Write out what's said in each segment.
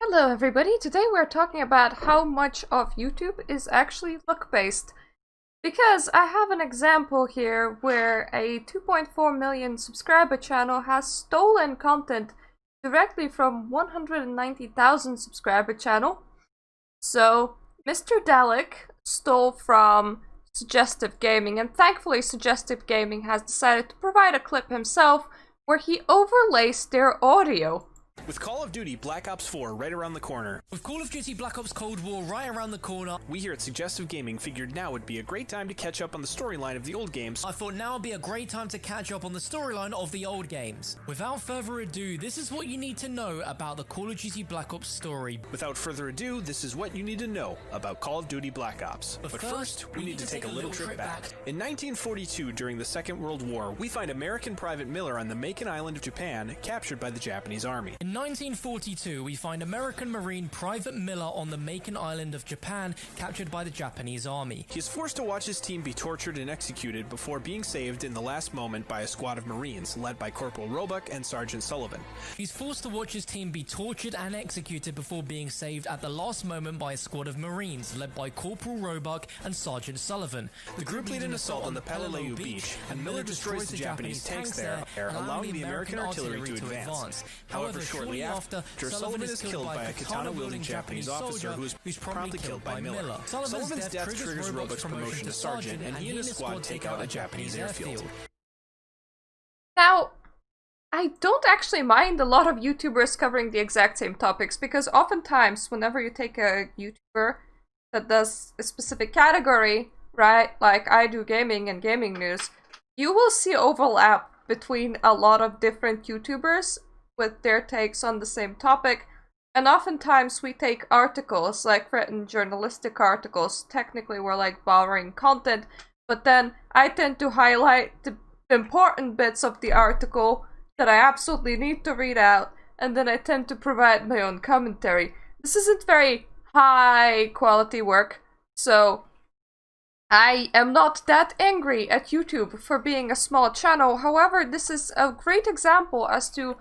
Hello everybody, today we're talking about how much of YouTube is actually luck-based. Because I have an example here where a 2.4 million subscriber channel has stolen content directly from 190,000 subscriber channel. So Mr. Dalek stole from Suggestive Gaming, and thankfully Suggestive Gaming has decided to provide a clip himself where he overlays their audio. With Call of Duty Black Ops 4 right around the corner, with Call of Duty Black Ops Cold War right around the corner, we here at Suggestive Gaming figured now would be a great time to catch up on the storyline of the old games. I thought now would be a great time to catch up on the storyline of the old games. Without further ado, this is what you need to know about the Call of Duty Black Ops story. Without further ado, this is what you need to know about Call of Duty Black Ops. But first, we need to take a little trip back. In 1942, during the Second World War, we find American Private Miller on the Makin Island of Japan, captured by the Japanese army. In 1942, we find American Marine Private Miller on the Makin Island of Japan, captured by the Japanese army. He is forced to watch his team be tortured and executed before being saved in the last moment by a squad of Marines, led by Corporal Roebuck and Sergeant Sullivan. He's forced to watch his team be tortured and executed before being saved at the last moment by a squad of Marines, led by Corporal Roebuck and Sergeant Sullivan. The group lead an assault on the Peleliu beach, and Miller destroys the Japanese tanks there, allowing the American artillery to advance. However, shortly after, Sullivan is killed by a katana-wielding Japanese officer who's promptly killed by Miller. Sullivan's death triggers Roebuck's promotion to sergeant, and he and his squad take out a Japanese airfield. Now, I don't actually mind a lot of YouTubers covering the exact same topics, because oftentimes, whenever you take a YouTuber that does a specific category, right, like I do gaming and gaming news, you will see overlap between a lot of different YouTubers with their takes on the same topic, and oftentimes we take articles, like written journalistic articles, technically we're like borrowing content, but then I tend to highlight the important bits of the article that I absolutely need to read out, and then I tend to provide my own commentary. This isn't very high quality work, so I am not that angry at YouTube for being a small channel. However, this is a great example as to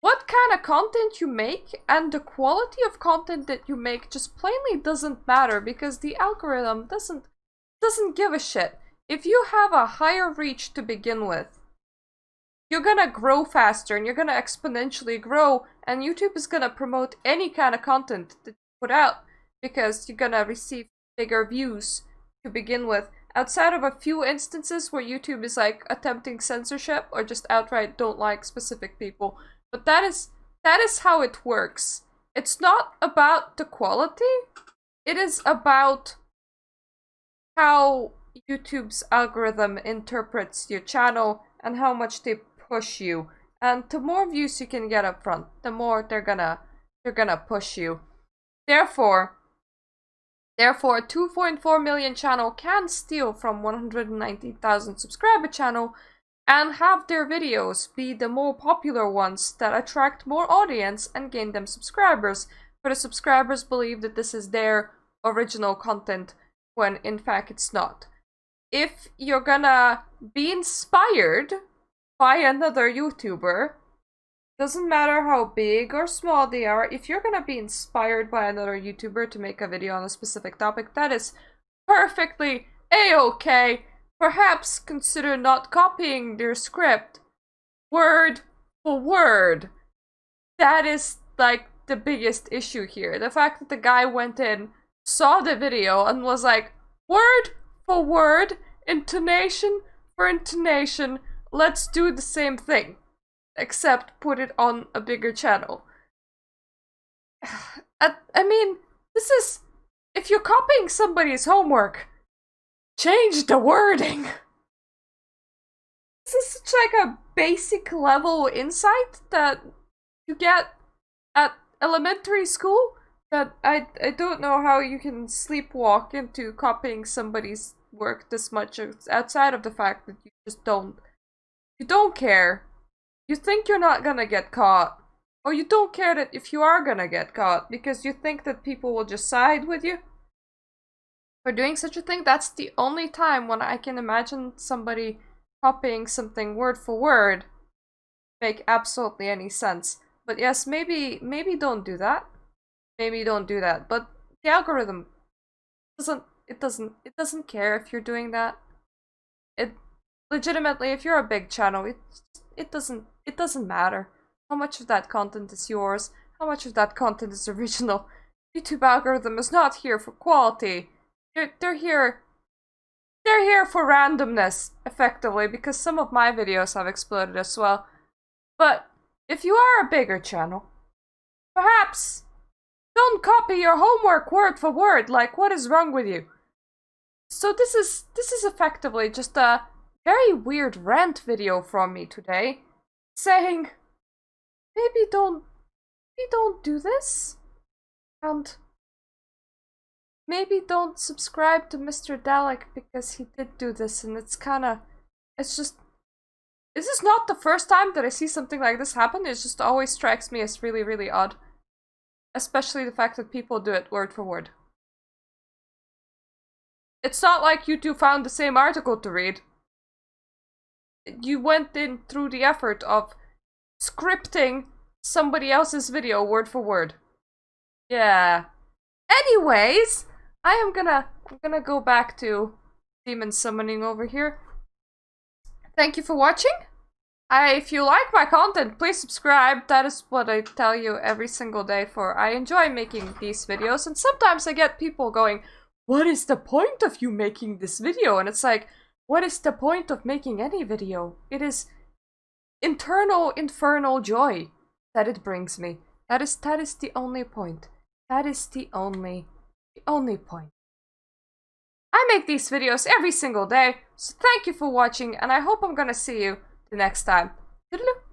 what kind of content you make, and the quality of content that you make just plainly doesn't matter, because the algorithm doesn't give a shit. If you have a higher reach to begin with, you're gonna grow faster and you're gonna exponentially grow, and YouTube is gonna promote any kind of content that you put out because you're gonna receive bigger views to begin with. Outside of a few instances where YouTube is like attempting censorship or just outright don't like specific people. But that is how it works. It's not about the quality. It is about how YouTube's algorithm interprets your channel and how much they push you. And the more views you can get up front, the more they're gonna push you. Therefore, a 2.4 million channel can steal from 190,000 subscriber channel and have their videos be the more popular ones that attract more audience and gain them subscribers, for the subscribers believe that this is their original content when in fact it's not. If you're gonna be inspired by another YouTuber, doesn't matter how big or small they are, if you're gonna be inspired by another YouTuber to make a video on a specific topic, that is perfectly a-okay. Perhaps consider not copying their script word for word. That is like the biggest issue here. The fact that the guy went in, saw the video, and was like, word for word, intonation for intonation, let's do the same thing, except put it on a bigger channel. I mean, this is... if you're copying somebody's homework, change the wording! This is such like a basic level insight that you get at elementary school that I don't know how you can sleepwalk into copying somebody's work this much outside of the fact that you just don't care. You think you're not gonna get caught. Or you don't care that if you are gonna get caught because you think that people will just side with you for doing such a thing. That's the only time when I can imagine somebody copying something word for word make absolutely any sense. But yes, maybe don't do that. Maybe don't do that. But the algorithm doesn't care if you're doing that. It legitimately, if you're a big channel, it doesn't matter how much of that content is yours, how much of that content is original. YouTube algorithm is not here for quality. They're here for randomness, effectively, because some of my videos have exploded as well. But if you are a bigger channel, perhaps don't copy your homework word for word. Like, what is wrong with you? So this is effectively just a very weird rant video from me today, saying maybe don't do this, and maybe don't subscribe to Mr. Dalek because he did do this, and it's just, this is not the first time that I see something like this happen. It just always strikes me as really, really odd. Especially the fact that people do it word for word. It's not like you two found the same article to read. You went in through the effort of scripting somebody else's video word for word. Yeah. Anyways, I'm gonna go back to demon summoning over here. Thank you for watching. If you like my content, please subscribe. That is what I tell you every single day, for I enjoy making these videos, and sometimes I get people going, what is the point of you making this video? And it's like, what is the point of making any video? It is internal infernal joy that it brings me. That is the only point. That is the only point. I make these videos every single day, so thank you for watching, and I hope I'm gonna see you the next time. Toodaloo!